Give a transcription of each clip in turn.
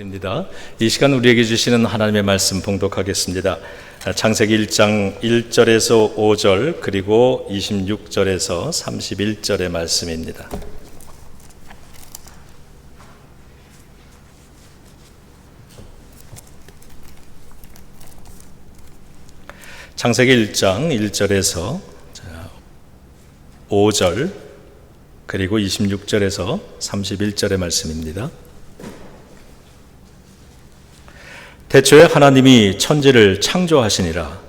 드립니다. 이 시간 우리에게 주시는 하나님의 말씀 봉독하겠습니다. 창세기 1장 1절에서 5절 그리고 26절에서 31절의 말씀입니다. 창세기 1장 1절에서 5절 그리고 26절에서 31절의 말씀입니다. 태초에 하나님이 천지를 창조하시니라.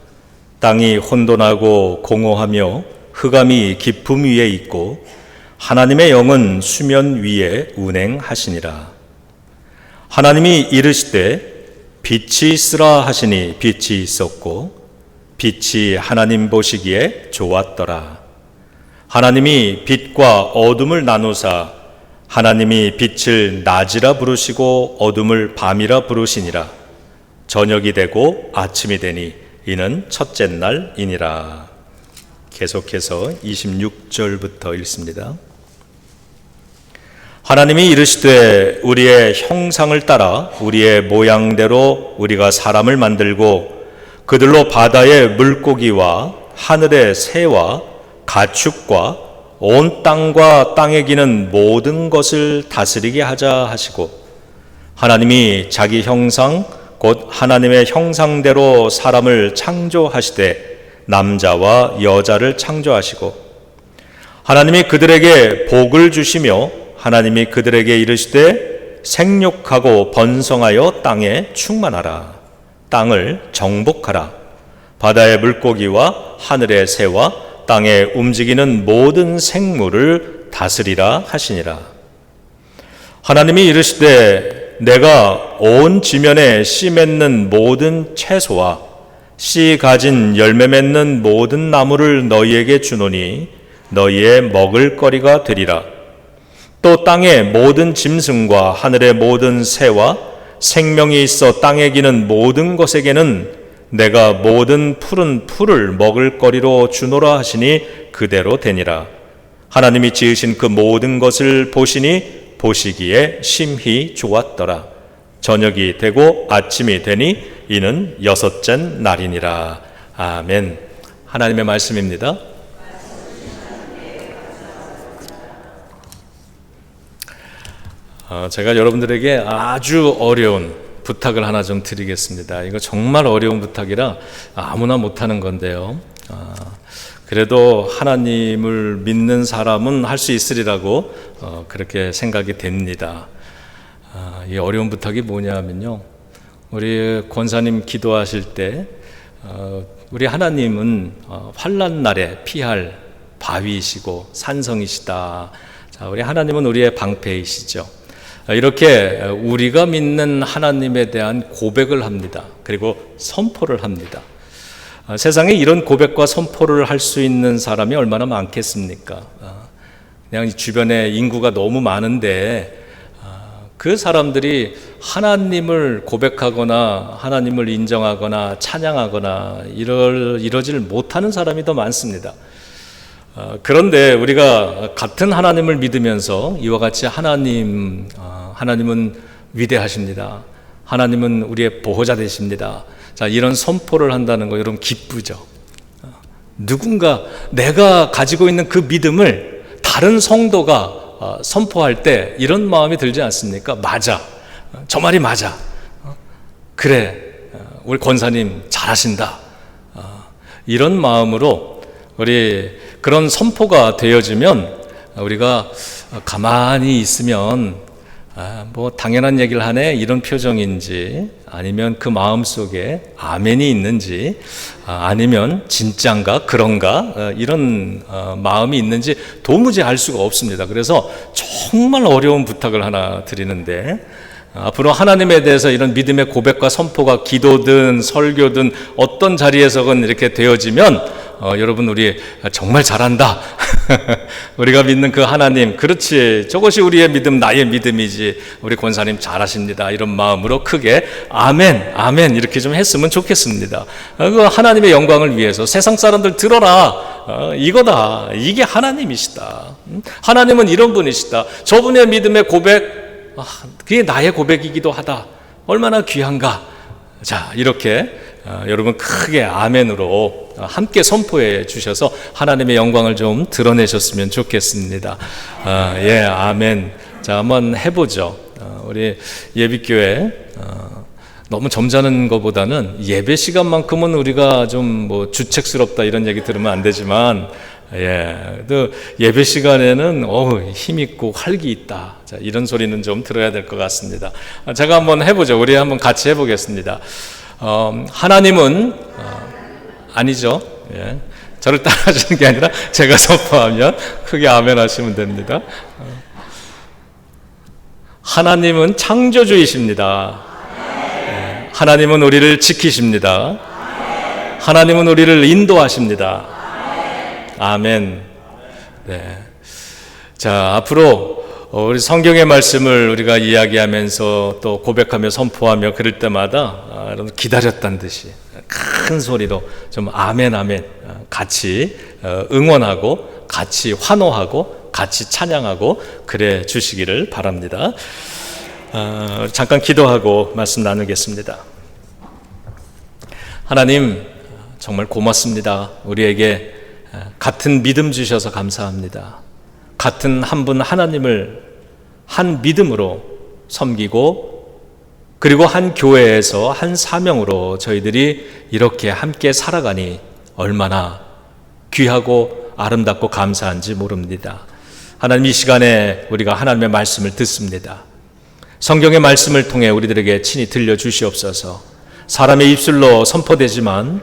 땅이 혼돈하고 공허하며 흑암이 깊음 위에 있고 하나님의 영은 수면 위에 운행하시니라. 하나님이 이르시되 빛이 있으라 하시니 빛이 있었고 빛이 하나님 보시기에 좋았더라. 하나님이 빛과 어둠을 나누사 하나님이 빛을 낮이라 부르시고 어둠을 밤이라 부르시니라. 저녁이 되고 아침이 되니 이는 첫째 날이니라. 계속해서 26절부터 읽습니다. 하나님이 이르시되 우리의 형상을 따라 우리의 모양대로 우리가 사람을 만들고 그들로 바다의 물고기와 하늘의 새와 가축과 온 땅과 땅에 기는 모든 것을 다스리게 하자 하시고 하나님이 자기 형상 곧 하나님의 형상대로 사람을 창조하시되 남자와 여자를 창조하시고 하나님이 그들에게 복을 주시며 하나님이 그들에게 이르시되 생육하고 번성하여 땅에 충만하라. 땅을 정복하라. 바다의 물고기와 하늘의 새와 땅에 움직이는 모든 생물을 다스리라 하시니라. 하나님이 이르시되 내가 온 지면에 씨 맺는 모든 채소와 씨 가진 열매 맺는 모든 나무를 너희에게 주노니 너희의 먹을 거리가 되리라. 또 땅의 모든 짐승과 하늘의 모든 새와 생명이 있어 땅에 기는 모든 것에게는 내가 모든 푸른 풀을 먹을 거리로 주노라 하시니 그대로 되니라. 하나님이 지으신 그 모든 것을 보시니 보시기에 심히 좋았더라. 저녁이 되고 아침이 되니 이는 여섯째 날이니라. 아멘. 하나님의 말씀입니다. 제가 여러분들에게 아주 어려운 부탁을 하나 좀 드리겠습니다. 이거 정말 어려운 부탁이라 아무나 못하는 건데요. 그래도 하나님을 믿는 사람은 할 수 있으리라고 그렇게 생각이 됩니다. 이 어려운 부탁이 뭐냐면요, 우리 권사님 기도하실 때 우리 하나님은 환난 날에 피할 바위이시고 산성이시다. 자, 우리 하나님은 우리의 방패이시죠. 이렇게 우리가 믿는 하나님에 대한 고백을 합니다. 그리고 선포를 합니다. 세상에 이런 고백과 선포를 할 수 있는 사람이 얼마나 많겠습니까? 그냥 주변에 인구가 너무 많은데 그 사람들이 하나님을 고백하거나 하나님을 인정하거나 찬양하거나 이러지를 못하는 사람이 더 많습니다. 그런데 우리가 같은 하나님을 믿으면서 이와 같이 하나님은 위대하십니다. 하나님은 우리의 보호자 되십니다. 자, 이런 선포를 한다는 거 여러분 기쁘죠? 누군가 내가 가지고 있는 그 믿음을 다른 성도가 선포할 때 이런 마음이 들지 않습니까? 맞아. 저 말이 맞아. 그래. 우리 권사님 잘하신다. 이런 마음으로 우리 그런 선포가 되어지면 우리가 가만히 있으면 뭐 당연한 얘기를 하네 이런 표정인지 아니면 그 마음 속에 아멘이 있는지 아니면 진짠가 그런가 이런 마음이 있는지 도무지 알 수가 없습니다. 그래서 정말 어려운 부탁을 하나 드리는데 앞으로 하나님에 대해서 이런 믿음의 고백과 선포가 기도든 설교든 어떤 자리에서건 이렇게 되어지면 여러분 우리 정말 잘한다. 우리가 믿는 그 하나님, 그렇지, 저것이 우리의 믿음, 나의 믿음이지, 우리 권사님 잘하십니다, 이런 마음으로 크게 아멘, 아멘 이렇게 좀 했으면 좋겠습니다. 그 하나님의 영광을 위해서 세상 사람들 들어라, 이거다, 이게 하나님이시다, 하나님은 이런 분이시다, 저분의 믿음의 고백, 그게 나의 고백이기도 하다. 얼마나 귀한가. 자, 이렇게 여러분 크게 아멘으로 함께 선포해 주셔서 하나님의 영광을 좀 드러내셨으면 좋겠습니다. 예, 아멘. 자, 한번 해보죠. 우리 예비교회 너무 점잖은 것보다는 예배 시간만큼은 우리가 좀 뭐 주책스럽다 이런 얘기 들으면 안 되지만, 예, 또 예배 시간에는 힘있고 활기 있다. 자, 이런 소리는 좀 들어야 될 것 같습니다. 제가 한번 해보죠. 우리 한번 같이 해보겠습니다. 하나님은 아니죠. 예, 저를 따라하시는 게 아니라 제가 선포하면 크게 아멘 하시면 됩니다. 하나님은 창조주이십니다. 예, 하나님은 우리를 지키십니다. 하나님은 우리를 인도하십니다. 아멘. 네. 자, 앞으로 우리 성경의 말씀을 우리가 이야기하면서 또 고백하며 선포하며 그럴 때마다 여러분 기다렸다는 듯이 큰 소리로 좀 아멘 아멘 같이 응원하고 같이 환호하고 같이 찬양하고 그래 주시기를 바랍니다. 잠깐 기도하고 말씀 나누겠습니다. 하나님 정말 고맙습니다. 우리에게 같은 믿음 주셔서 감사합니다. 같은 한 분 하나님을 한 믿음으로 섬기고 그리고 한 교회에서 한 사명으로 저희들이 이렇게 함께 살아가니 얼마나 귀하고 아름답고 감사한지 모릅니다. 하나님, 이 시간에 우리가 하나님의 말씀을 듣습니다. 성경의 말씀을 통해 우리들에게 친히 들려주시옵소서. 사람의 입술로 선포되지만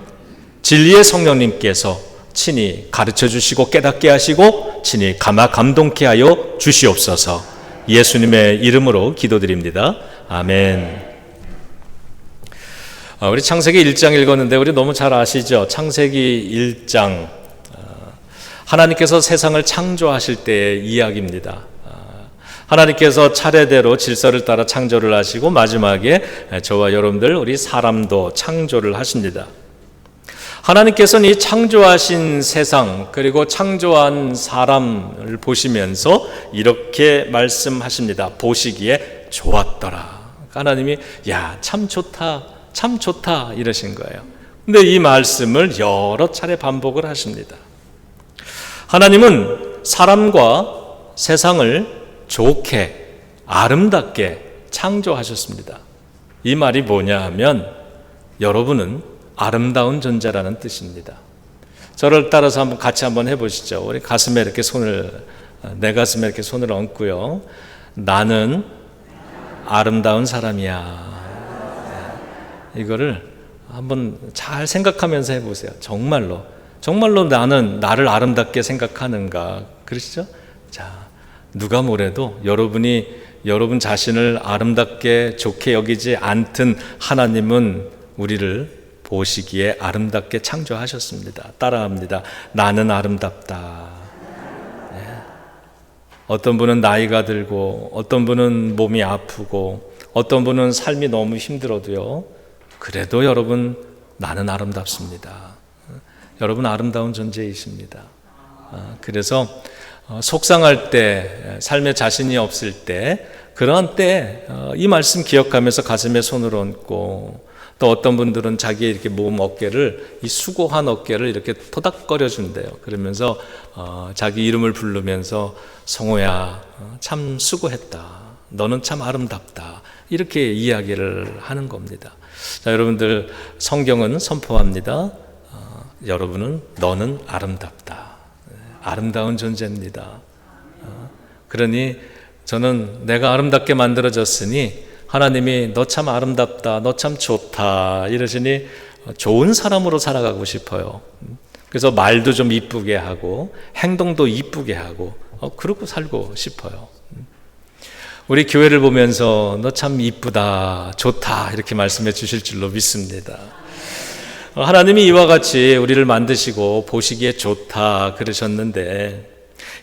진리의 성령님께서 친히 가르쳐 주시고 깨닫게 하시고 친히 감동케 하여 주시옵소서. 예수님의 이름으로 기도드립니다. 아멘. 우리 창세기 1장 읽었는데 우리 너무 잘 아시죠? 창세기 1장 하나님께서 세상을 창조하실 때의 이야기입니다. 하나님께서 차례대로 질서를 따라 창조를 하시고 마지막에 저와 여러분들 우리 사람도 창조를 하십니다. 하나님께서는 이 창조하신 세상 그리고 창조한 사람을 보시면서 이렇게 말씀하십니다. 보시기에 좋았더라. 하나님이 야, 참 좋다, 참 좋다 이러신 거예요. 근데 이 말씀을 여러 차례 반복을 하십니다. 하나님은 사람과 세상을 좋게 아름답게 창조하셨습니다. 이 말이 뭐냐 하면 여러분은 아름다운 존재라는 뜻입니다. 저를 따라서 같이 한번 해보시죠. 우리 가슴에 이렇게 내 가슴에 이렇게 손을 얹고요. 나는 아름다운 사람이야. 이거를 한번 잘 생각하면서 해보세요. 정말로 나는 나를 아름답게 생각하는가? 그러시죠? 자, 누가 뭐래도 여러분 자신을 아름답게 좋게 여기지 않든 하나님은 우리를 보시기에 아름답게 창조하셨습니다. 따라합니다. 나는 아름답다. 네. 어떤 분은 나이가 들고 어떤 분은 몸이 아프고 어떤 분은 삶이 너무 힘들어도요. 그래도 여러분 나는 아름답습니다. 여러분 아름다운 존재이십니다. 그래서 속상할 때, 삶에 자신이 없을 때, 그러한 때 이 말씀 기억하면서 가슴에 손을 얹고 또 어떤 분들은 자기의 이렇게 몸 어깨를 이 수고한 어깨를 이렇게 토닥거려 준대요. 그러면서 자기 이름을 부르면서 성호야 참 수고했다. 너는 참 아름답다. 이렇게 이야기를 하는 겁니다. 자, 여러분들 성경은 선포합니다. 너는 아름답다. 아름다운 존재입니다. 그러니 저는 내가 아름답게 만들어졌으니 하나님이 너 참 아름답다, 너 참 좋다 이러시니 좋은 사람으로 살아가고 싶어요. 그래서 말도 좀 이쁘게 하고 행동도 이쁘게 하고 그러고 살고 싶어요. 우리 교회를 보면서 너 참 이쁘다, 좋다 이렇게 말씀해 주실 줄로 믿습니다. 하나님이 이와 같이 우리를 만드시고 보시기에 좋다 그러셨는데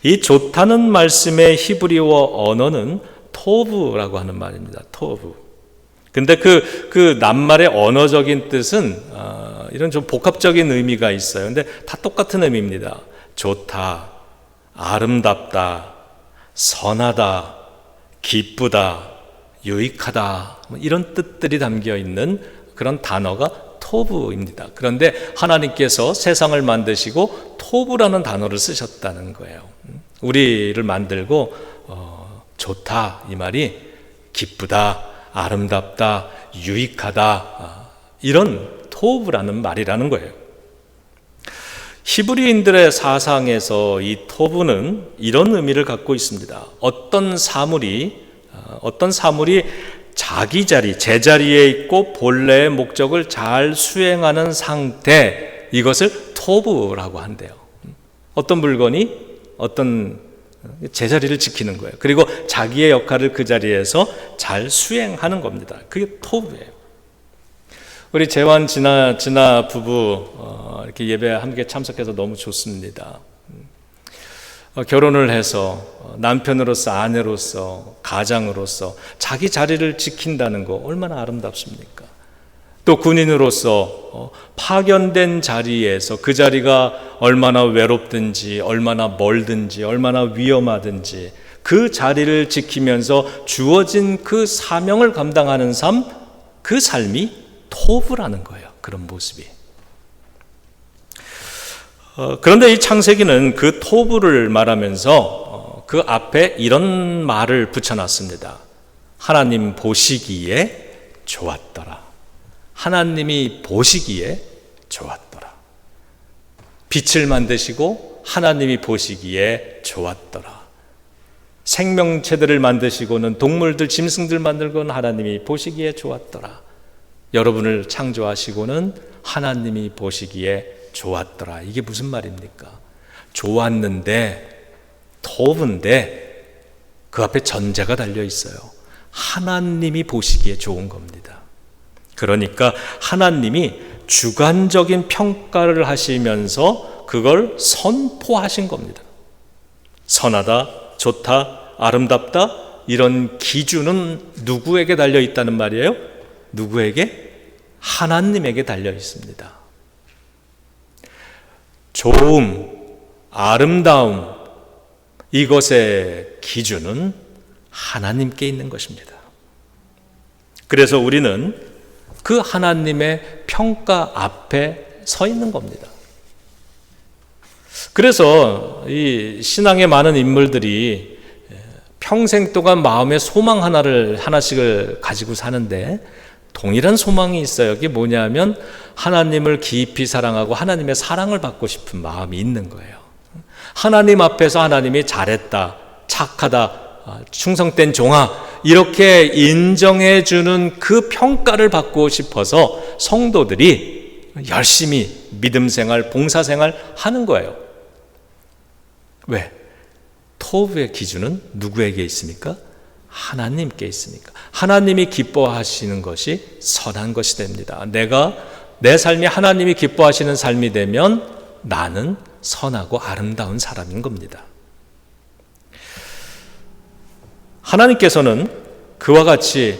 이 좋다는 말씀의 히브리어 언어는 토브라고 하는 말입니다. 토브. 근데 그 낱말의 언어적인 뜻은 이런 좀 복합적인 의미가 있어요. 근데 다 똑같은 의미입니다. 좋다, 아름답다, 선하다, 기쁘다, 유익하다, 이런 뜻들이 담겨 있는 그런 단어가 토브입니다. 그런데 하나님께서 세상을 만드시고 토브라는 단어를 쓰셨다는 거예요. 우리를 만들고 좋다, 이 말이 기쁘다, 아름답다, 유익하다, 이런 토브라는 말이라는 거예요. 히브리인들의 사상에서 이 토브는 이런 의미를 갖고 있습니다. 어떤 사물이 자기 자리, 제자리에 있고 본래의 목적을 잘 수행하는 상태, 이것을 토브라고 한대요. 어떤 물건이 어떤 제자리를 지키는 거예요. 그리고 자기의 역할을 그 자리에서 잘 수행하는 겁니다. 그게 토브예요. 우리 재환 진아 부부 이렇게 예배 함께 참석해서 너무 좋습니다. 결혼을 해서 남편으로서, 아내로서, 가장으로서 자기 자리를 지킨다는 거 얼마나 아름답습니까? 또 군인으로서 파견된 자리에서 그 자리가 얼마나 외롭든지, 얼마나 멀든지, 얼마나 위험하든지 그 자리를 지키면서 주어진 그 사명을 감당하는 삶, 그 삶이 토브라는 거예요. 그런 모습이. 그런데 이 창세기는 그 토브를 말하면서 그 앞에 이런 말을 붙여놨습니다. 하나님 보시기에 좋았더라. 하나님이 보시기에 좋았더라. 빛을 만드시고 하나님이 보시기에 좋았더라. 생명체들을 만드시고는 동물들, 짐승들 만들고는 하나님이 보시기에 좋았더라. 여러분을 창조하시고는 하나님이 보시기에 좋았더라. 이게 무슨 말입니까? 좋았는데, 토브인데 그 앞에 전제가 달려 있어요. 하나님이 보시기에 좋은 겁니다. 그러니까 하나님이 주관적인 평가를 하시면서 그걸 선포하신 겁니다. 선하다, 좋다, 아름답다, 이런 기준은 누구에게 달려 있다는 말이에요? 누구에게? 하나님에게 달려 있습니다. 좋음, 아름다움, 이것의 기준은 하나님께 있는 것입니다. 그래서 우리는 그 하나님의 평가 앞에 서 있는 겁니다. 그래서 이 신앙의 많은 인물들이 평생 동안 마음의 소망 하나씩을 가지고 사는데 동일한 소망이 있어요. 그게 뭐냐면 하나님을 깊이 사랑하고 하나님의 사랑을 받고 싶은 마음이 있는 거예요. 하나님 앞에서 하나님이 잘했다, 착하다, 충성된 종아, 이렇게 인정해 주는 그 평가를 받고 싶어서 성도들이 열심히 믿음 생활, 봉사 생활 하는 거예요. 왜? 토브의 기준은 누구에게 있습니까? 하나님께 있으니까. 하나님이 기뻐하시는 것이 선한 것이 됩니다. 내 삶이 하나님이 기뻐하시는 삶이 되면 나는 선하고 아름다운 사람인 겁니다. 하나님께서는 그와 같이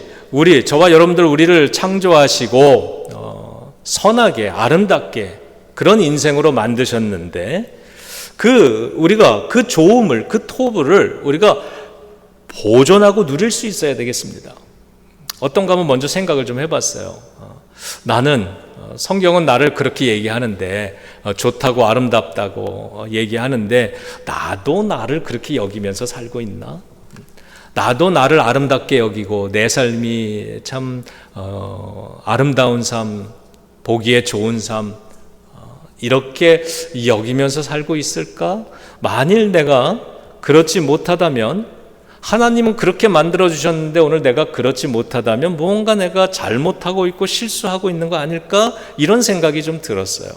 저와 여러분들 우리를 창조하시고 선하게, 아름답게 그런 인생으로 만드셨는데 우리가 그 좋음을, 그 토브를 우리가 보존하고 누릴 수 있어야 되겠습니다. 어떤가 하면 먼저 생각을 좀 해봤어요. 나는 성경은 나를 그렇게 얘기하는데 좋다고 아름답다고 얘기하는데 나도 나를 그렇게 여기면서 살고 있나? 나도 나를 아름답게 여기고 내 삶이 참 아름다운 삶, 보기에 좋은 삶 이렇게 여기면서 살고 있을까? 만일 내가 그렇지 못하다면, 하나님은 그렇게 만들어주셨는데 오늘 내가 그렇지 못하다면 뭔가 내가 잘못하고 있고 실수하고 있는 거 아닐까? 이런 생각이 좀 들었어요.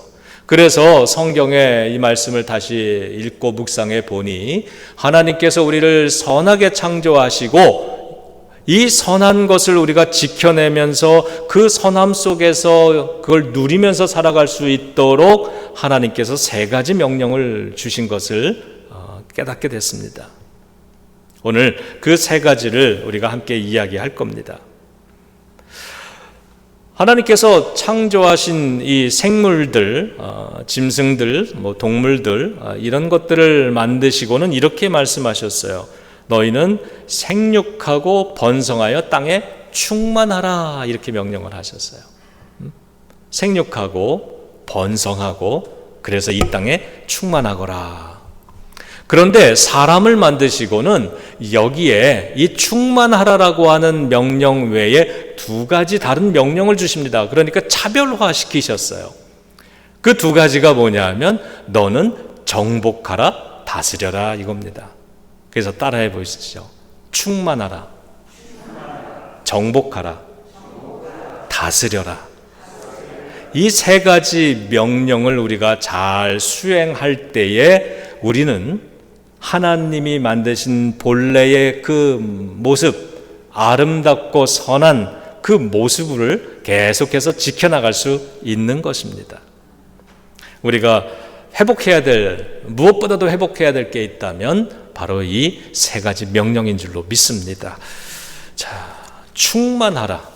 그래서 성경의 이 말씀을 다시 읽고 묵상해 보니 하나님께서 우리를 선하게 창조하시고 이 선한 것을 우리가 지켜내면서 그 선함 속에서 그걸 누리면서 살아갈 수 있도록 하나님께서 3가지 명령을 주신 것을 깨닫게 됐습니다. 오늘 그 3가지를 우리가 함께 이야기할 겁니다. 하나님께서 창조하신 이 생물들, 짐승들, 동물들 이런 것들을 만드시고는 이렇게 말씀하셨어요. 너희는 생육하고 번성하여 땅에 충만하라 이렇게 명령을 하셨어요. 생육하고 번성하고 그래서 이 땅에 충만하거라. 그런데 사람을 만드시고는 여기에 이 충만하라라고 하는 명령 외에 두 가지 다른 명령을 주십니다. 그러니까 차별화시키셨어요. 그 두 가지가 뭐냐 하면 너는 정복하라, 다스려라 이겁니다. 그래서 따라해 보시죠. 충만하라, 정복하라, 다스려라. 이 세 가지 명령을 우리가 잘 수행할 때에 우리는 하나님이 만드신 본래의 그 모습, 아름답고 선한 그 모습을 계속해서 지켜나갈 수 있는 것입니다. 우리가 회복해야 될, 무엇보다도 회복해야 될 게 있다면 바로 이 세 가지 명령인 줄로 믿습니다. 자, 충만하라.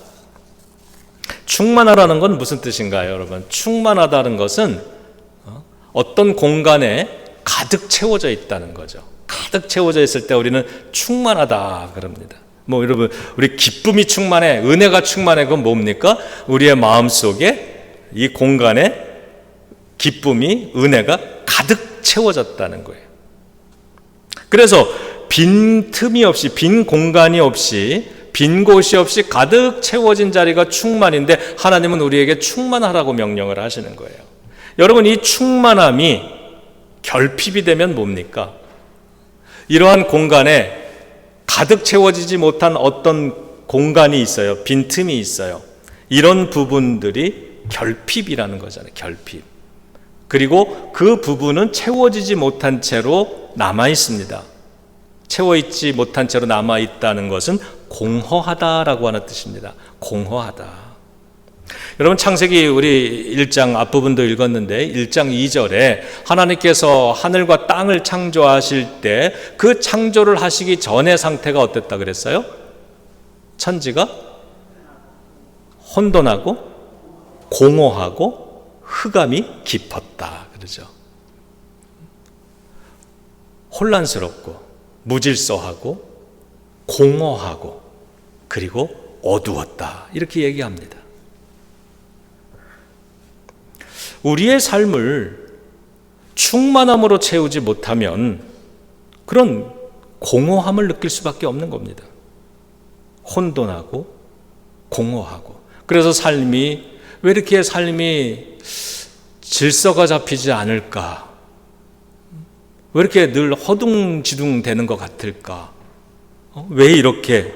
충만하라는 건 무슨 뜻인가요, 여러분? 충만하다는 것은 어떤 공간에 가득 채워져 있다는 거죠. 가득 채워져 있을 때 우리는 충만하다 그럽니다. 여러분, 우리 기쁨이 충만해, 은혜가 충만해, 그건 뭡니까? 우리의 마음속에 이 공간에 기쁨이, 은혜가 가득 채워졌다는 거예요. 그래서 빈 틈이 없이, 빈 공간이 없이, 빈 곳이 없이 가득 채워진 자리가 충만인데 하나님은 우리에게 충만하라고 명령을 하시는 거예요. 여러분, 이 충만함이 결핍이 되면 뭡니까? 이러한 공간에 가득 채워지지 못한 어떤 공간이 있어요. 빈틈이 있어요. 이런 부분들이 결핍이라는 거잖아요. 결핍. 그리고 그 부분은 채워지지 못한 채로 남아 있습니다. 채워있지 못한 채로 남아 있다는 것은 공허하다라고 하는 뜻입니다. 공허하다. 여러분, 창세기 우리 1장 앞부분도 읽었는데 1장 2절에 하나님께서 하늘과 땅을 창조하실 때 그 창조를 하시기 전의 상태가 어땠다 그랬어요? 천지가 혼돈하고 공허하고 흑암이 깊었다 그러죠. 혼란스럽고 무질서하고 공허하고 그리고 어두웠다 이렇게 얘기합니다. 우리의 삶을 충만함으로 채우지 못하면 그런 공허함을 느낄 수밖에 없는 겁니다. 혼돈하고 공허하고. 그래서 왜 이렇게 삶이 질서가 잡히지 않을까? 왜 이렇게 늘 허둥지둥 되는 것 같을까? 왜 이렇게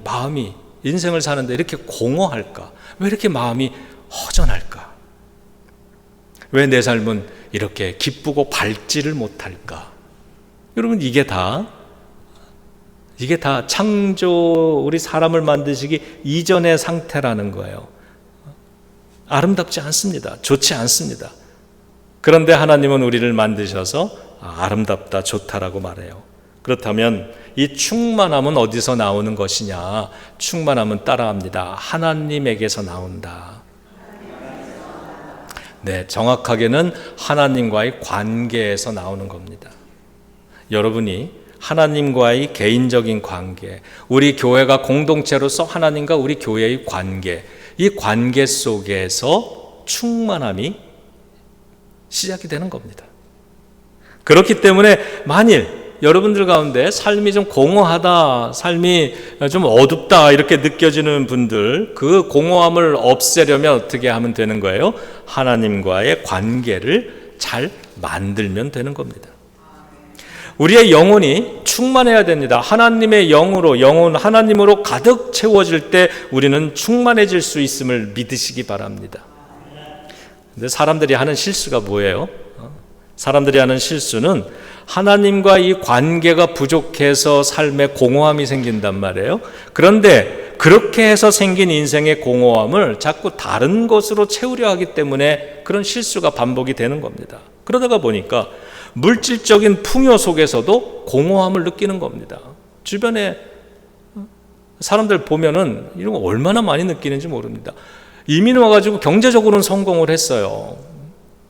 마음이, 인생을 사는데 이렇게 공허할까? 왜 이렇게 마음이 허전할까? 왜 내 삶은 이렇게 기쁘고 밝지를 못할까? 여러분, 이게 다 창조, 우리 사람을 만드시기 이전의 상태라는 거예요. 아름답지 않습니다. 좋지 않습니다. 그런데 하나님은 우리를 만드셔서 아름답다, 좋다라고 말해요. 그렇다면 이 충만함은 어디서 나오는 것이냐? 충만함은 따라합니다. 하나님에게서 나온다. 네, 정확하게는 하나님과의 관계에서 나오는 겁니다. 여러분이 하나님과의 개인적인 관계, 우리 교회가 공동체로서 하나님과 우리 교회의 관계, 이 관계 속에서 충만함이 시작이 되는 겁니다. 그렇기 때문에 만일 여러분들 가운데 삶이 좀 공허하다, 삶이 좀 어둡다 이렇게 느껴지는 분들, 그 공허함을 없애려면 어떻게 하면 되는 거예요? 하나님과의 관계를 잘 만들면 되는 겁니다. 우리의 영혼이 충만해야 됩니다. 하나님의 영혼 하나님으로 가득 채워질 때 우리는 충만해질 수 있음을 믿으시기 바랍니다. 근데 사람들이 하는 실수가 뭐예요? 사람들이 하는 실수는 하나님과 이 관계가 부족해서 삶에 공허함이 생긴단 말이에요. 그런데 그렇게 해서 생긴 인생의 공허함을 자꾸 다른 것으로 채우려 하기 때문에 그런 실수가 반복이 되는 겁니다. 그러다가 보니까 물질적인 풍요 속에서도 공허함을 느끼는 겁니다. 주변에 사람들 보면은 이런 거 얼마나 많이 느끼는지 모릅니다. 이민 와가지고 경제적으로는 성공을 했어요.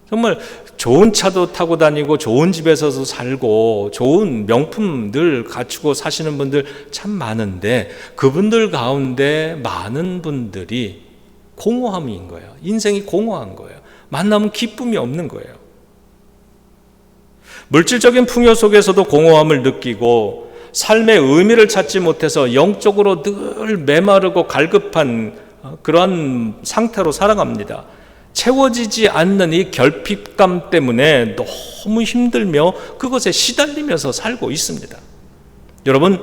정말 좋은 차도 타고 다니고 좋은 집에서도 살고 좋은 명품들 갖추고 사시는 분들 참 많은데 그분들 가운데 많은 분들이 공허함인 거예요. 인생이 공허한 거예요. 만나면 기쁨이 없는 거예요. 물질적인 풍요 속에서도 공허함을 느끼고 삶의 의미를 찾지 못해서 영적으로 늘 메마르고 갈급한 그러한 상태로 살아갑니다. 채워지지 않는 이 결핍감 때문에 너무 힘들며 그것에 시달리면서 살고 있습니다. 여러분,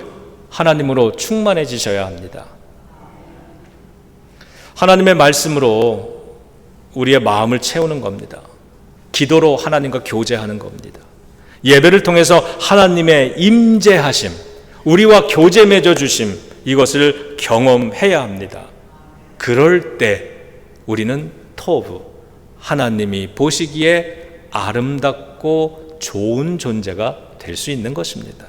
하나님으로 충만해지셔야 합니다. 하나님의 말씀으로 우리의 마음을 채우는 겁니다. 기도로 하나님과 교제하는 겁니다. 예배를 통해서 하나님의 임재하심, 우리와 교제 맺어주심, 이것을 경험해야 합니다. 그럴 때 우리는 토브, 하나님이 보시기에 아름답고 좋은 존재가 될 수 있는 것입니다.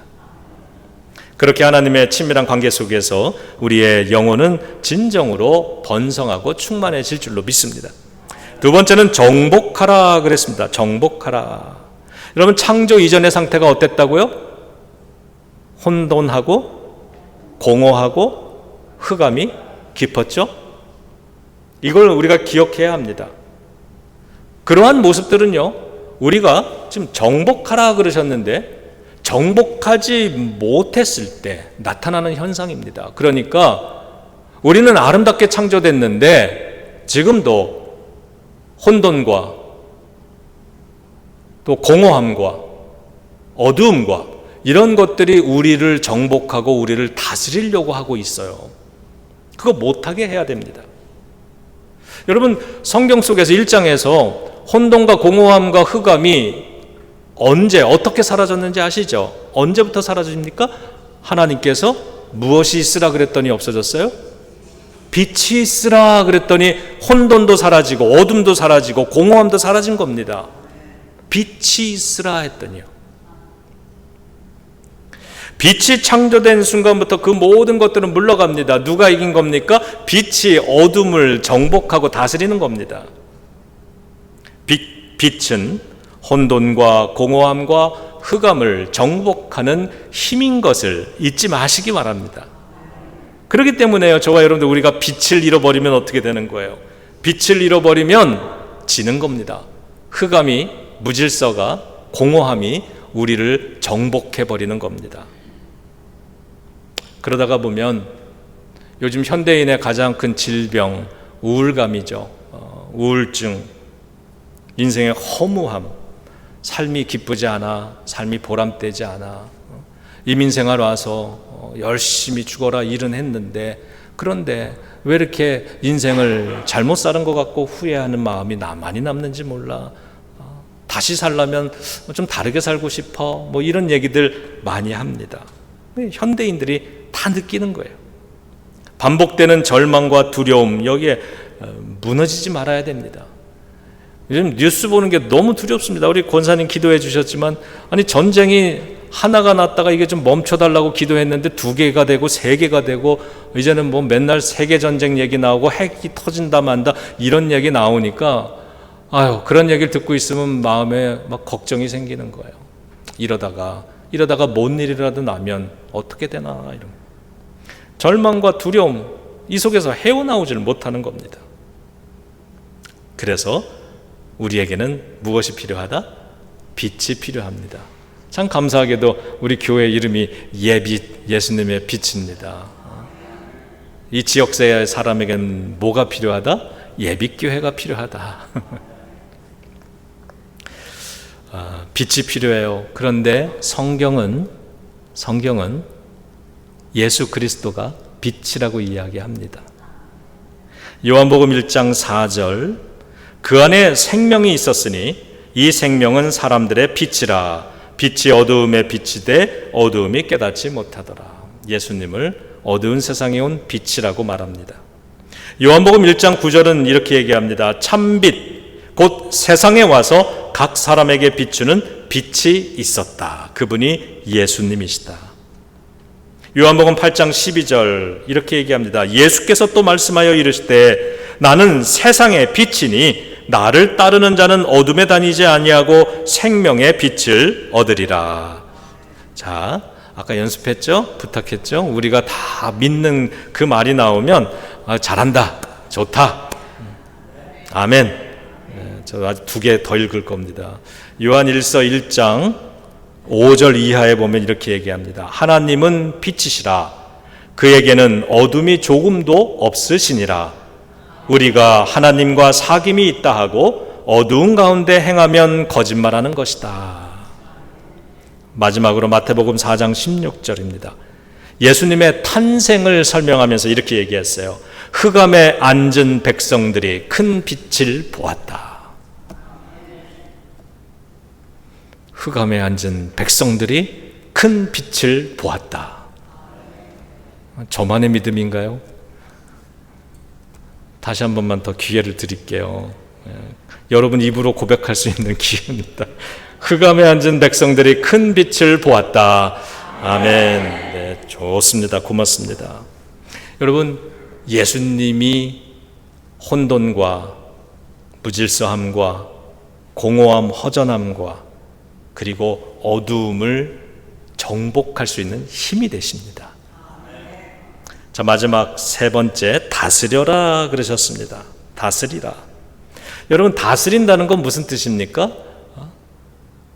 그렇게 하나님의 친밀한 관계 속에서 우리의 영혼은 진정으로 번성하고 충만해질 줄로 믿습니다. 두 번째는 정복하라 그랬습니다. 정복하라. 여러분, 창조 이전의 상태가 어땠다고요? 혼돈하고 공허하고 흑암이 깊었죠? 이걸 우리가 기억해야 합니다. 그러한 모습들은요, 우리가 지금 정복하라 그러셨는데 정복하지 못했을 때 나타나는 현상입니다. 그러니까 우리는 아름답게 창조됐는데 지금도 혼돈과 또 공허함과 어두움과 이런 것들이 우리를 정복하고 우리를 다스리려고 하고 있어요. 그거 못하게 해야 됩니다. 여러분, 성경 속에서 1장에서 혼돈과 공허함과 흑암이 언제 어떻게 사라졌는지 아시죠? 언제부터 사라집니까? 하나님께서 무엇이 있으라 그랬더니 없어졌어요? 빛이 있으라 그랬더니 혼돈도 사라지고 어둠도 사라지고 공허함도 사라진 겁니다. 빛이 있으라 했더니요. 빛이 창조된 순간부터 그 모든 것들은 물러갑니다. 누가 이긴 겁니까? 빛이 어둠을 정복하고 다스리는 겁니다. 빛은 혼돈과 공허함과 흑암을 정복하는 힘인 것을 잊지 마시기 바랍니다. 그렇기 때문에요, 저와 여러분들, 우리가 빛을 잃어버리면 어떻게 되는 거예요? 빛을 잃어버리면 지는 겁니다. 흑암이, 무질서가, 공허함이 우리를 정복해버리는 겁니다. 그러다가 보면 요즘 현대인의 가장 큰 질병, 우울감이죠. 우울증, 인생의 허무함, 삶이 기쁘지 않아, 삶이 보람되지 않아, 이민생활 와서 열심히 죽어라 일은 했는데 그런데 왜 이렇게 인생을 잘못 사는 것 같고 후회하는 마음이 많이 남는지 몰라, 다시 살려면 좀 다르게 살고 싶어, 뭐 이런 얘기들 많이 합니다. 현대인들이 다 느끼는 거예요. 반복되는 절망과 두려움, 여기에 무너지지 말아야 됩니다. 요즘 뉴스 보는 게 너무 두렵습니다. 우리 권사님 기도해 주셨지만, 아니 전쟁이 하나가 났다가 이게 좀 멈춰달라고 기도했는데 2개가 되고 3개가 되고 이제는 뭐 맨날 세계 전쟁 얘기 나오고 핵이 터진다 만다 이런 얘기 나오니까 아유, 그런 얘기를 듣고 있으면 마음에 막 걱정이 생기는 거예요. 이러다가 뭔 일이라도 나면 어떻게 되나, 이런 절망과 두려움, 이 속에서 헤어나오질 못하는 겁니다. 그래서 우리에게는 무엇이 필요하다? 빛이 필요합니다. 참 감사하게도 우리 교회 이름이 예빛, 예수님의 빛입니다. 이 지역사의 사람에게는 뭐가 필요하다? 예빛교회가 필요하다. 빛이 필요해요. 그런데 성경은 예수 그리스도가 빛이라고 이야기합니다. 요한복음 1장 4절, 그 안에 생명이 있었으니 이 생명은 사람들의 빛이라. 빛이 어두움에 비치되 어두움이 깨닫지 못하더라. 예수님을 어두운 세상에 온 빛이라고 말합니다. 요한복음 1장 9절은 이렇게 얘기합니다. 참빛, 곧 세상에 와서 각 사람에게 비추는 빛이 있었다. 그분이 예수님이시다. 요한복음 8장 12절 이렇게 얘기합니다. 예수께서 또 말씀하여 이르시되 나는 세상의 빛이니 나를 따르는 자는 어둠에 다니지 아니하고 생명의 빛을 얻으리라. 자, 아까 연습했죠? 부탁했죠? 우리가 다 믿는 그 말이 나오면 잘한다, 좋다, 아멘. 저 아주 2개 더 읽을 겁니다. 요한일서 1장 5절 이하에 보면 이렇게 얘기합니다. 하나님은 빛이시라. 그에게는 어둠이 조금도 없으시니라. 우리가 하나님과 사귐이 있다 하고 어두운 가운데 행하면 거짓말하는 것이다. 마지막으로 마태복음 4장 16절입니다. 예수님의 탄생을 설명하면서 이렇게 얘기했어요. 흑암에 앉은 백성들이 큰 빛을 보았다. 흑암에 앉은 백성들이 큰 빛을 보았다. 저만의 믿음인가요? 다시 한 번만 더 기회를 드릴게요. 여러분 입으로 고백할 수 있는 기회입니다. 흑암에 앉은 백성들이 큰 빛을 보았다. 아멘. 네, 좋습니다. 고맙습니다. 여러분, 예수님이 혼돈과 무질서함과 공허함, 허전함과 그리고 어두움을 정복할 수 있는 힘이 되십니다. 자, 마지막 3번째, 다스려라 그러셨습니다. 다스리라. 여러분, 다스린다는 건 무슨 뜻입니까?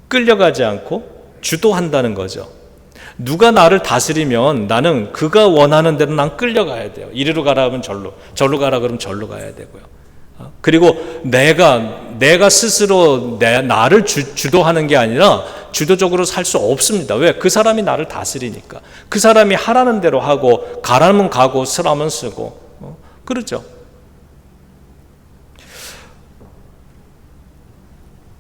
끌려가지 않고 주도한다는 거죠. 누가 나를 다스리면 나는 그가 원하는 대로 난 끌려가야 돼요. 이리로 가라 하면 절로 가라 그러면 절로 가야 되고요. 그리고 내가 스스로 나를 주도하는 게 아니라 주도적으로 살 수 없습니다. 왜? 그 사람이 나를 다스리니까. 그 사람이 하라는 대로 하고 가라면 가고 쓰라면 쓰고 그러죠.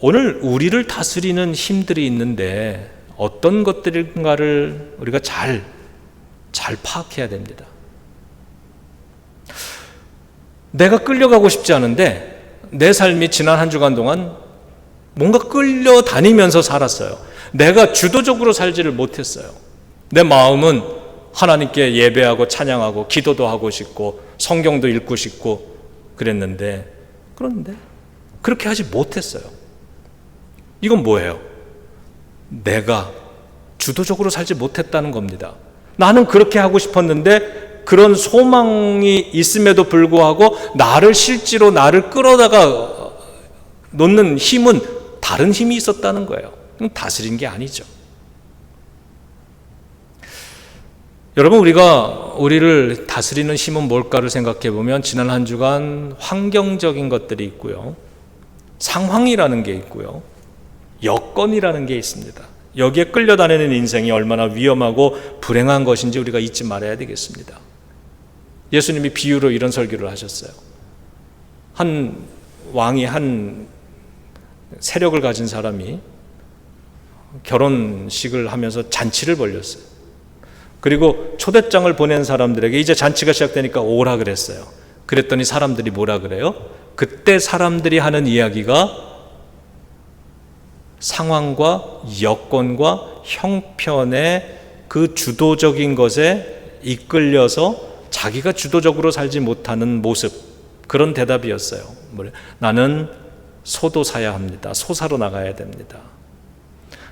오늘 우리를 다스리는 힘들이 있는데 어떤 것들인가를 우리가 잘 파악해야 됩니다. 내가 끌려가고 싶지 않은데 내 삶이 지난 한 주간 동안 뭔가 끌려다니면서 살았어요. 내가 주도적으로 살지를 못했어요. 내 마음은 하나님께 예배하고 찬양하고 기도도 하고 싶고 성경도 읽고 싶고 그랬는데 그런데 그렇게 하지 못했어요. 이건 뭐예요? 내가 주도적으로 살지 못했다는 겁니다. 나는 그렇게 하고 싶었는데 그런 소망이 있음에도 불구하고 실제로 나를 끌어다가 놓는 힘은 다른 힘이 있었다는 거예요. 다스린 게 아니죠. 여러분, 우리를 다스리는 힘은 뭘까를 생각해 보면 지난 한 주간 환경적인 것들이 있고요. 상황이라는 게 있고요. 여건이라는 게 있습니다. 여기에 끌려다니는 인생이 얼마나 위험하고 불행한 것인지 우리가 잊지 말아야 되겠습니다. 예수님이 비유로 이런 설교를 하셨어요. 한 왕이 한 세력을 가진 사람이 결혼식을 하면서 잔치를 벌였어요. 그리고 초대장을 보낸 사람들에게 이제 잔치가 시작되니까 오라 그랬어요. 그랬더니 사람들이 뭐라 그래요? 그때 사람들이 하는 이야기가 상황과 여건과 형편의 그 주도적인 것에 이끌려서 자기가 주도적으로 살지 못하는 모습, 그런 대답이었어요. 나는 소도 사야 합니다. 소사로 나가야 됩니다.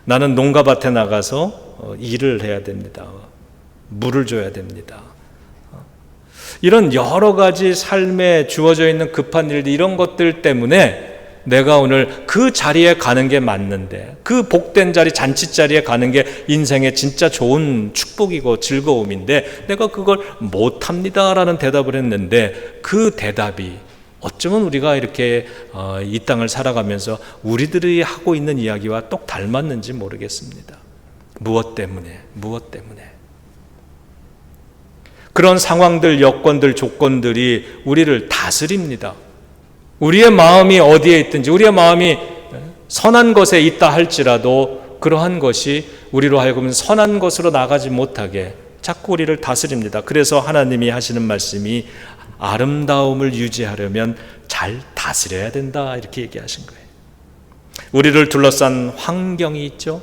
나는 농가밭에 나가서 일을 해야 됩니다. 물을 줘야 됩니다. 이런 여러 가지 삶에 주어져 있는 급한 일들, 이런 것들 때문에 내가 오늘 그 자리에 가는 게 맞는데, 그 복된 자리, 잔치 자리에 가는 게 인생의 진짜 좋은 축복이고 즐거움인데 내가 그걸 못합니다라는 대답을 했는데, 그 대답이 어쩌면 우리가 이렇게 이 땅을 살아가면서 우리들이 하고 있는 이야기와 똑 닮았는지 모르겠습니다. 무엇 때문에? 그런 상황들, 여건들, 조건들이 우리를 다스립니다. 우리의 마음이 어디에 있든지, 우리의 마음이 선한 것에 있다 할지라도 그러한 것이 우리로 하여금 선한 것으로 나가지 못하게 자꾸 우리를 다스립니다. 그래서 하나님이 하시는 말씀이 아름다움을 유지하려면 잘 다스려야 된다, 이렇게 얘기하신 거예요. 우리를 둘러싼 환경이 있죠.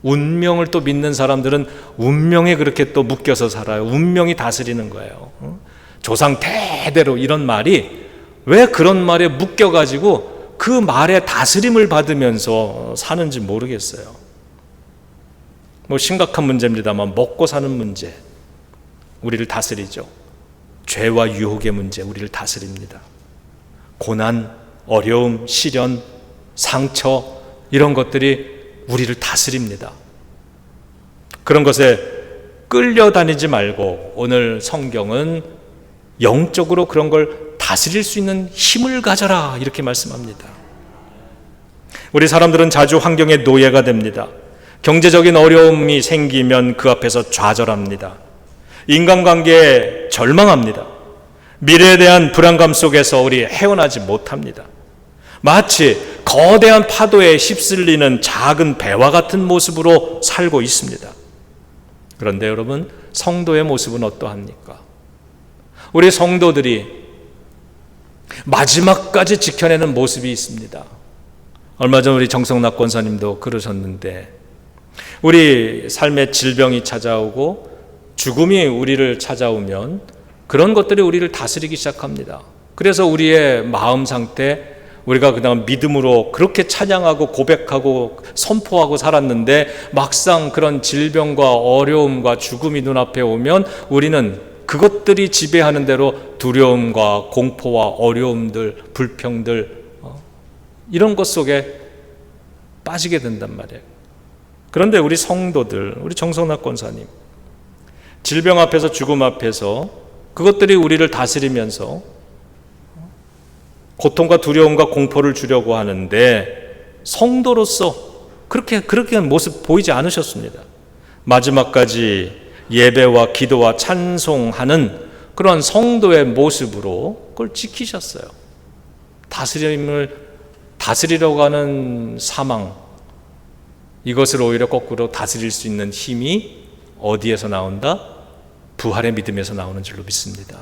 운명을 또 믿는 사람들은 운명에 그렇게 또 묶여서 살아요. 운명이 다스리는 거예요. 조상 대대로, 이런 말이 왜 그런 말에 묶여가지고 그 말에 다스림을 받으면서 사는지 모르겠어요. 뭐 심각한 문제입니다만 먹고 사는 문제 우리를 다스리죠. 죄와 유혹의 문제 우리를 다스립니다. 고난, 어려움, 시련, 상처 이런 것들이 우리를 다스립니다. 그런 것에 끌려다니지 말고 오늘 성경은 영적으로 그런 걸 다스릴 수 있는 힘을 가져라 이렇게 말씀합니다. 우리 사람들은 자주 환경의 노예가 됩니다. 경제적인 어려움이 생기면 그 앞에서 좌절합니다. 인간관계에 절망합니다. 미래에 대한 불안감 속에서 우리 헤어나지 못합니다. 마치 거대한 파도에 휩쓸리는 작은 배와 같은 모습으로 살고 있습니다. 그런데 여러분, 성도의 모습은 어떠합니까? 우리 성도들이 마지막까지 지켜내는 모습이 있습니다. 얼마 전 우리 정성락 권사님도 그러셨는데, 우리 삶에 질병이 찾아오고 죽음이 우리를 찾아오면 그런 것들이 우리를 다스리기 시작합니다. 그래서 우리의 마음 상태, 우리가 그냥 믿음으로 그렇게 찬양하고 고백하고 선포하고 살았는데 막상 그런 질병과 어려움과 죽음이 눈앞에 오면 우리는 그것들이 지배하는 대로 두려움과 공포와 어려움들, 불평들 이런 것 속에 빠지게 된단 말이에요. 그런데 우리 성도들, 우리 정성락 권사님, 질병 앞에서 죽음 앞에서 그것들이 우리를 다스리면서 고통과 두려움과 공포를 주려고 하는데 성도로서 그렇게 모습 보이지 않으셨습니다. 마지막까지 예배와 기도와 찬송하는 그런 성도의 모습으로 그걸 지키셨어요. 다스리려고 하는 사망, 이것을 오히려 거꾸로 다스릴 수 있는 힘이 어디에서 나온다? 부활의 믿음에서 나오는 줄로 믿습니다.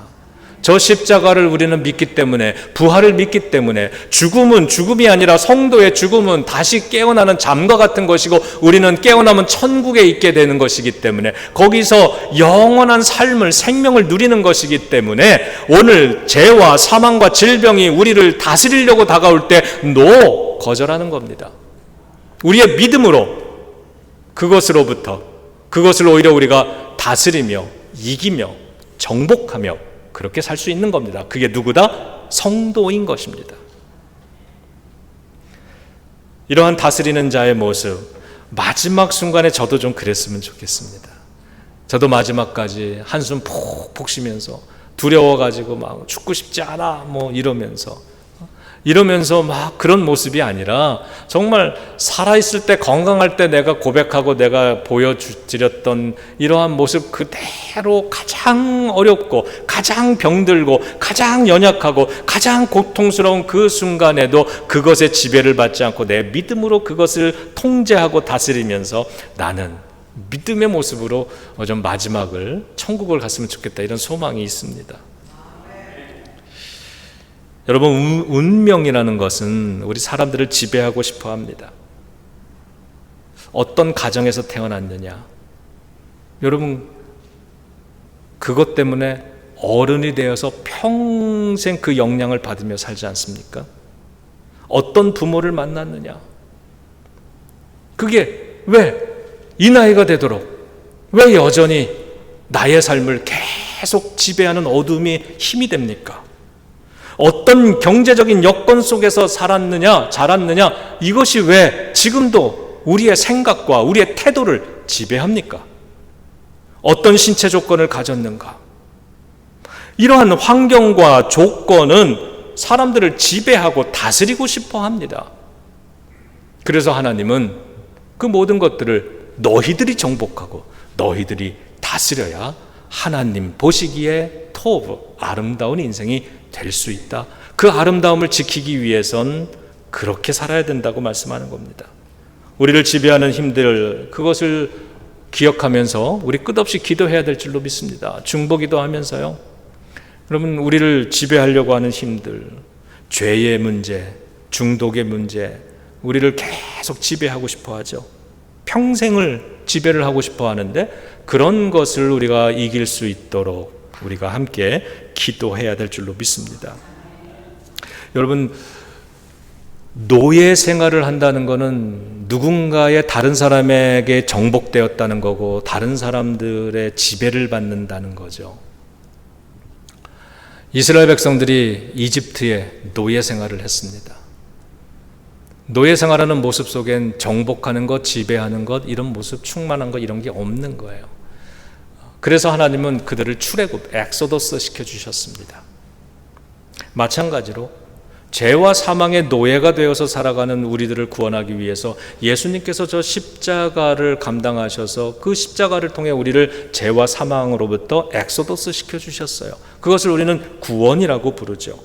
저 십자가를 우리는 믿기 때문에, 부활을 믿기 때문에 죽음은 죽음이 아니라 성도의 죽음은 다시 깨어나는 잠과 같은 것이고 우리는 깨어나면 천국에 있게 되는 것이기 때문에 거기서 영원한 삶을, 생명을 누리는 것이기 때문에 오늘 죄와 사망과 질병이 우리를 다스리려고 다가올 때 노! 거절하는 겁니다. 우리의 믿음으로 그것을 오히려 우리가 다스리며 이기며 정복하며 그렇게 살 수 있는 겁니다. 그게 누구다? 성도인 것입니다. 이러한 다스리는 자의 모습, 마지막 순간에 저도 좀 그랬으면 좋겠습니다. 저도 마지막까지 한숨 푹푹 쉬면서 두려워가지고 막 죽고 싶지 않아 이러면서 막 그런 모습이 아니라 정말 살아있을 때, 건강할 때 내가 고백하고 내가 보여드렸던 이러한 모습 그대로 가장 어렵고 가장 병들고 가장 연약하고 가장 고통스러운 그 순간에도 그것에 지배를 받지 않고 내 믿음으로 그것을 통제하고 다스리면서 나는 믿음의 모습으로 좀 마지막을 천국을 갔으면 좋겠다, 이런 소망이 있습니다. 여러분, 운명이라는 것은 우리 사람들을 지배하고 싶어 합니다. 어떤 가정에서 태어났느냐, 여러분 그것 때문에 어른이 되어서 평생 그 영향을 받으며 살지 않습니까? 어떤 부모를 만났느냐, 그게 왜 이 나이가 되도록 왜 여전히 나의 삶을 계속 지배하는 어둠이 힘이 됩니까? 어떤 경제적인 여건 속에서 자랐느냐, 이것이 왜 지금도 우리의 생각과 우리의 태도를 지배합니까? 어떤 신체 조건을 가졌는가? 이러한 환경과 조건은 사람들을 지배하고 다스리고 싶어 합니다. 그래서 하나님은 그 모든 것들을 너희들이 정복하고 너희들이 다스려야 하나님 보시기에 토브, 아름다운 인생이 될 수 있다. 그 아름다움을 지키기 위해선 그렇게 살아야 된다고 말씀하는 겁니다. 우리를 지배하는 힘들, 그것을 기억하면서 우리 끝없이 기도해야 될 줄로 믿습니다. 중보기도 하면서요, 여러분, 우리를 지배하려고 하는 힘들, 죄의 문제, 중독의 문제, 우리를 계속 지배하고 싶어 하죠. 평생을 지배를 하고 싶어 하는데 그런 것을 우리가 이길 수 있도록 우리가 함께 기도해야 될 줄로 믿습니다. 여러분, 노예 생활을 한다는 것은 누군가의 다른 사람에게 정복되었다는 거고 다른 사람들의 지배를 받는다는 거죠. 이스라엘 백성들이 이집트에 노예 생활을 했습니다. 노예 생활하는 모습 속엔 정복하는 것, 지배하는 것, 이런 모습, 충만한 것, 이런 게 없는 거예요. 그래서 하나님은 그들을 출애굽, 엑소더스 시켜주셨습니다. 마찬가지로 죄와 사망의 노예가 되어서 살아가는 우리들을 구원하기 위해서 예수님께서 저 십자가를 감당하셔서 그 십자가를 통해 우리를 죄와 사망으로부터 엑소더스 시켜주셨어요. 그것을 우리는 구원이라고 부르죠.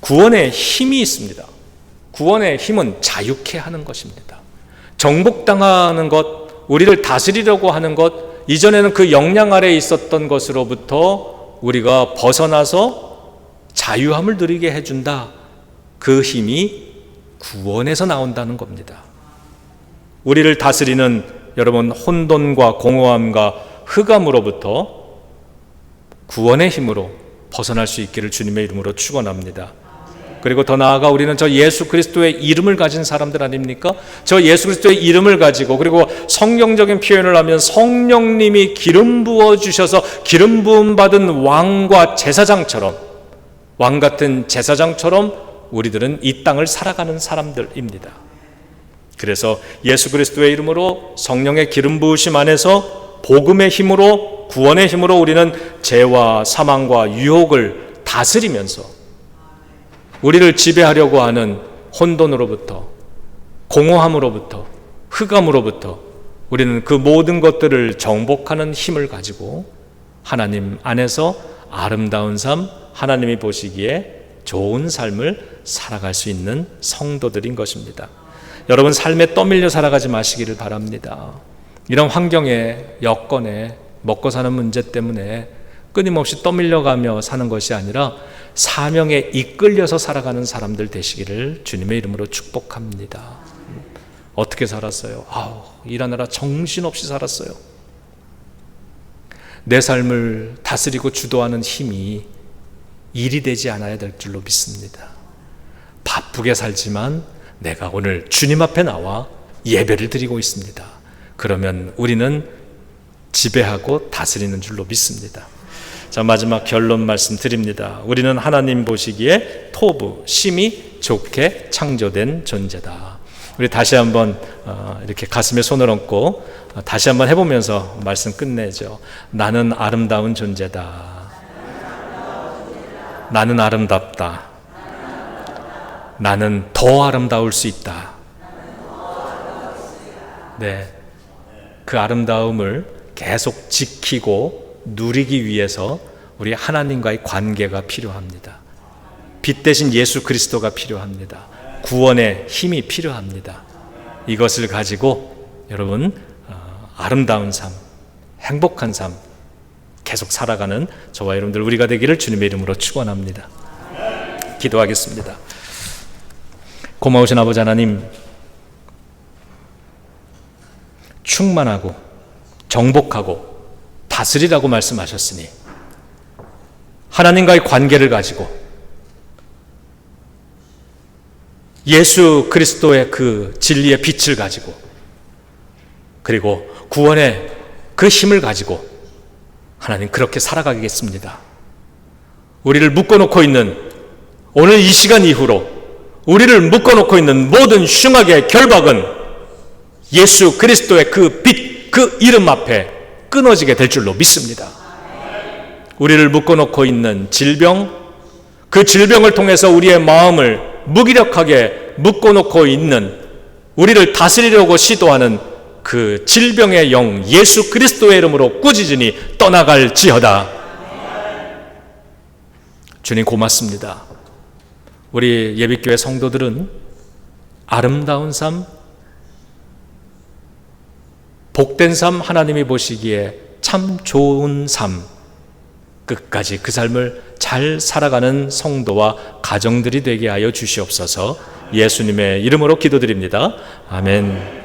구원에 힘이 있습니다. 구원의 힘은 자유케 하는 것입니다. 정복당하는 것, 우리를 다스리려고 하는 것, 이전에는 그 영향 아래에 있었던 것으로부터 우리가 벗어나서 자유함을 누리게 해준다. 그 힘이 구원에서 나온다는 겁니다. 우리를 다스리는 여러분 혼돈과 공허함과 흑암으로부터 구원의 힘으로 벗어날 수 있기를 주님의 이름으로 축원합니다. 그리고 더 나아가 우리는 저 예수 그리스도의 이름을 가진 사람들 아닙니까? 저 예수 그리스도의 이름을 가지고, 그리고 성경적인 표현을 하면 성령님이 기름 부어 주셔서 기름 부음 받은 왕과 제사장처럼, 왕 같은 제사장처럼 우리들은 이 땅을 살아가는 사람들입니다. 그래서 예수 그리스도의 이름으로 성령의 기름 부으심 안에서 복음의 힘으로, 구원의 힘으로 우리는 죄와 사망과 유혹을 다스리면서 우리를 지배하려고 하는 혼돈으로부터, 공허함으로부터, 흑암으로부터 우리는 그 모든 것들을 정복하는 힘을 가지고 하나님 안에서 아름다운 삶, 하나님이 보시기에 좋은 삶을 살아갈 수 있는 성도들인 것입니다. 여러분, 삶에 떠밀려 살아가지 마시기를 바랍니다. 이런 환경에, 여건에, 먹고 사는 문제 때문에 끊임없이 떠밀려가며 사는 것이 아니라 사명에 이끌려서 살아가는 사람들 되시기를 주님의 이름으로 축복합니다. 어떻게 살았어요? 일하느라 정신없이 살았어요. 내 삶을 다스리고 주도하는 힘이 일이 되지 않아야 될 줄로 믿습니다. 바쁘게 살지만 내가 오늘 주님 앞에 나와 예배를 드리고 있습니다. 그러면 우리는 지배하고 다스리는 줄로 믿습니다. 자, 마지막 결론 말씀드립니다. 우리는 하나님 보시기에 토부, 심히 좋게 창조된 존재다. 우리 다시 한번 이렇게 가슴에 손을 얹고 다시 한번 해보면서 말씀 끝내죠. 나는 아름다운 존재다. 나는 아름답다. 나는 더 아름다울 수 있다. 네, 그 아름다움을 계속 지키고 누리기 위해서 우리 하나님과의 관계가 필요합니다. 빛 대신 예수 그리스도가 필요합니다. 구원의 힘이 필요합니다. 이것을 가지고 여러분 아름다운 삶, 행복한 삶 계속 살아가는 저와 여러분들 우리가 되기를 주님의 이름으로 축원합니다. 기도하겠습니다. 고마우신 아버지 하나님, 충만하고 정복하고 다스리라고 말씀하셨으니 하나님과의 관계를 가지고 예수 그리스도의 그 진리의 빛을 가지고 그리고 구원의 그 힘을 가지고 하나님 그렇게 살아가겠습니다. 우리를 묶어놓고 있는 오늘 이 시간 이후로 우리를 묶어놓고 있는 모든 흉악의 결박은 예수 그리스도의 그 빛, 그 이름 앞에 끊어지게 될 줄로 믿습니다. 우리를 묶어놓고 있는 질병, 그 질병을 통해서 우리의 마음을 무기력하게 묶어놓고 있는, 우리를 다스리려고 시도하는 그 질병의 영 예수 그리스도의 이름으로 꾸짖으니 떠나갈지어다. 주님 고맙습니다. 우리 예비교회 성도들은 아름다운 삶, 복된 삶, 하나님이 보시기에 참 좋은 삶, 끝까지 그 삶을 잘 살아가는 성도와 가정들이 되게 하여 주시옵소서. 예수님의 이름으로 기도드립니다. 아멘.